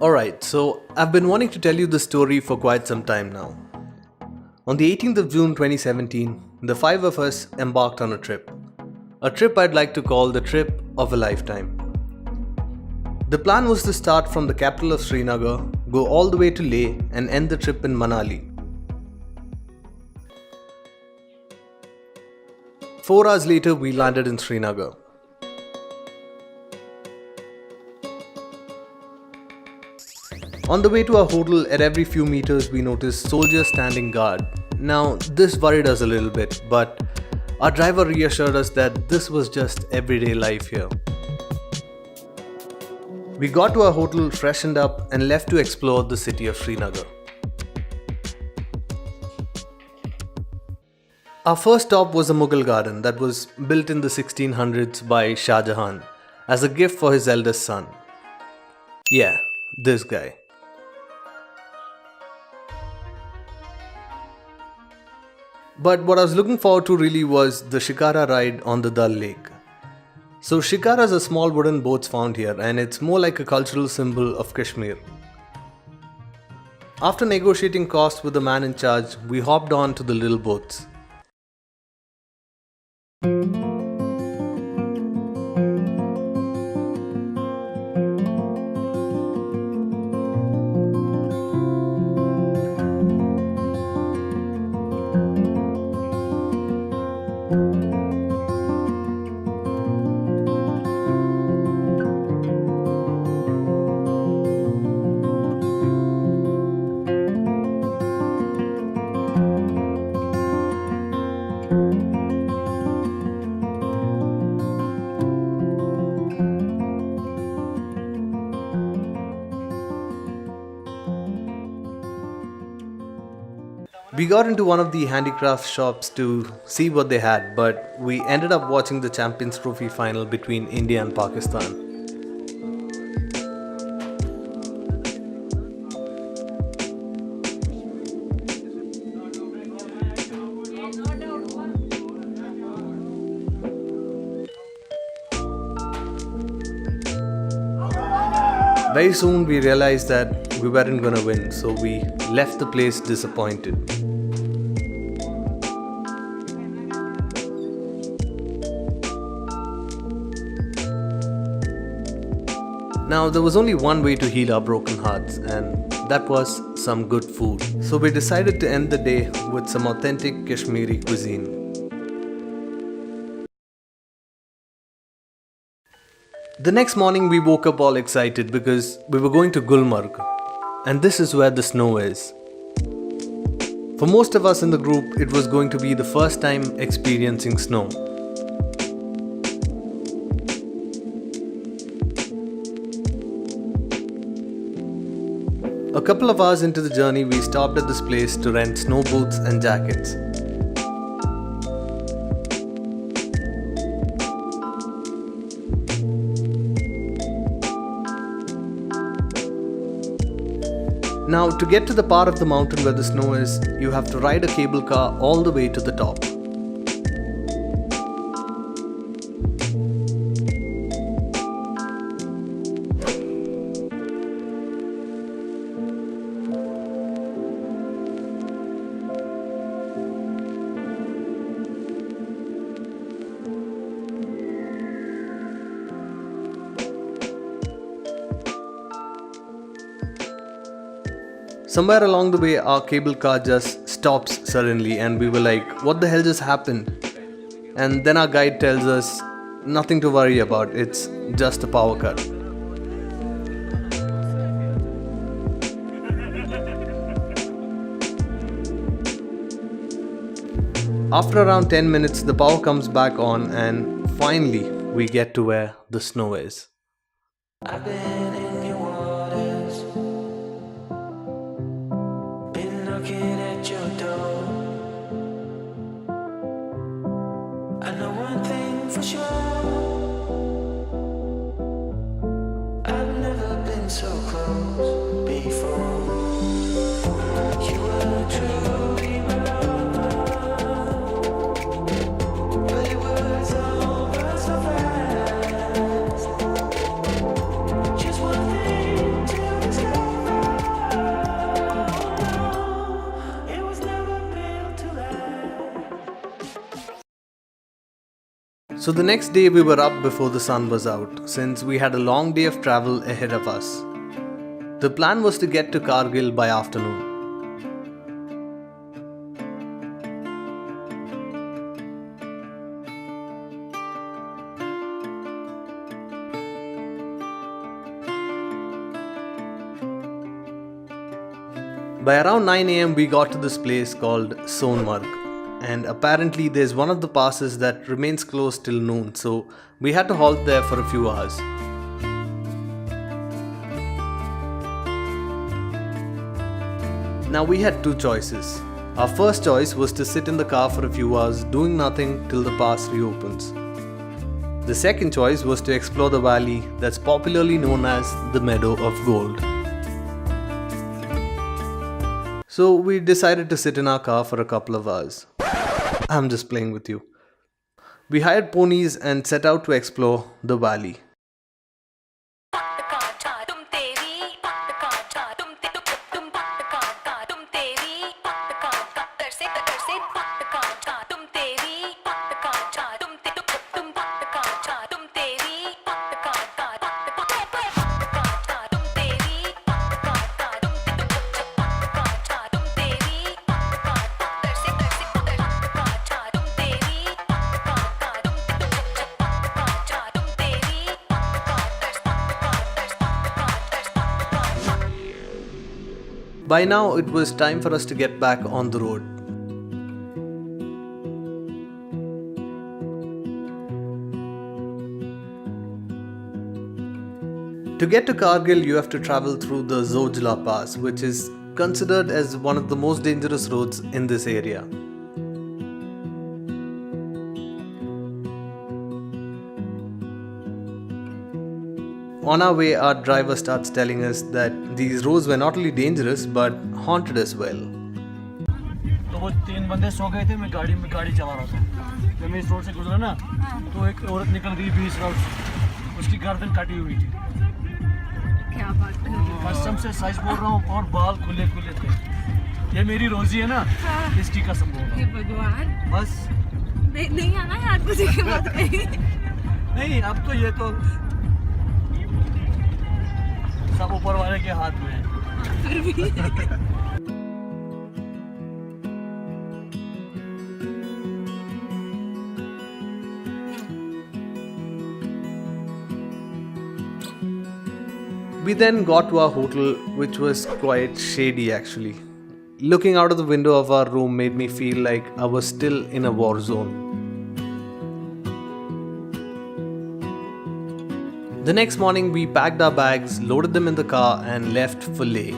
Alright, so I've been wanting to tell you this story for quite some time now. On the 18th of June 2017, the five of us embarked on a trip. A trip I'd like to call the trip of a lifetime. The plan was to start from the capital of Srinagar, go all the way to Leh, and end the trip in Manali. 4 hours later, we landed in Srinagar. On the way to our hotel, at every few meters we noticed soldiers standing guard. Now, this worried us a little bit, but our driver reassured us that this was just everyday life here. We got to our hotel, freshened up, and left to explore the city of Srinagar. Our first stop was a Mughal garden that was built in the 1600s by Shah Jahan as a gift for his eldest son. Yeah, this guy. But what I was looking forward to really was the shikara ride on the Dal Lake. So shikaras are small wooden boats found here, and it's more like a cultural symbol of Kashmir. After negotiating costs with the man in charge, we hopped on to the little boats. We got into one of the handicraft shops to see what they had, but we ended up watching the Champions Trophy final between India and Pakistan. Very soon we realized that we weren't gonna win, so we left the place disappointed. Now, there was only one way to heal our broken hearts, and that was some good food. So we decided to end the day with some authentic Kashmiri cuisine. The next morning we woke up all excited because we were going to Gulmarg, and this is where the snow is. For most of us in the group, it was going to be the first time experiencing snow. A couple of hours into the journey, we stopped at this place to rent snow boots and jackets. Now, to get to the part of the mountain where the snow is, you have to ride a cable car all the way to the top. Somewhere along the way, our cable car just stops suddenly, and we were like, what the hell just happened? And then our guide tells us, nothing to worry about, it's just a power cut. After around 10 minutes, the power comes back on, and finally we get to where the snow is. I've been in your waters, been knocking at your door. I know one thing for sure, I've never been so close before. You were truly my love, but it was over so fast. Just So the next day we were up before the sun was out, since we had a long day of travel ahead of us. The plan was to get to Kargil by afternoon. By around 9 am we got to this place called Sonmarg, and apparently there's one of the passes that remains closed till noon, so we had to halt there for a few hours. Now we had two choices. Our first choice was to sit in the car for a few hours doing nothing till the pass reopens. The second choice was to explore the valley that's popularly known as the Meadow of Gold. So we decided to sit in our car for a couple of hours. I'm just playing with you. We hired ponies and set out to explore the valley. By now, it was time for us to get back on the road. To get to Kargil, you have to travel through the Zojla Pass, which is considered as one of the most dangerous roads in this area. On our way, our driver starts telling us that these roads were not only dangerous but haunted as well. तो वो तीन बंदे सो गए थे, मैं गाड़ी चला रहा था। जब मैं इस रोड से गुजरा ना, तो एक औरत निकल गई बीच रोड से, उसकी गर्दन कटी हुई थी। क्या बात कर रहे हो? कसम से सच बोल रहा हूँ, और बाल खुले थे। ये मेरी रोजी है ना, इसकी कसम बोल रहा हूँ। भगवान, बस नहीं आना यार, मुझे की बात नहीं, अब तो ये तो सब ऊपर वाले के हाथ में है। फिर भी We then got to our hotel, which was quite shady actually. Looking out of the window of our room made me feel like I was still in a war zone. The next morning, we packed our bags, loaded them in the car, and left for Leh.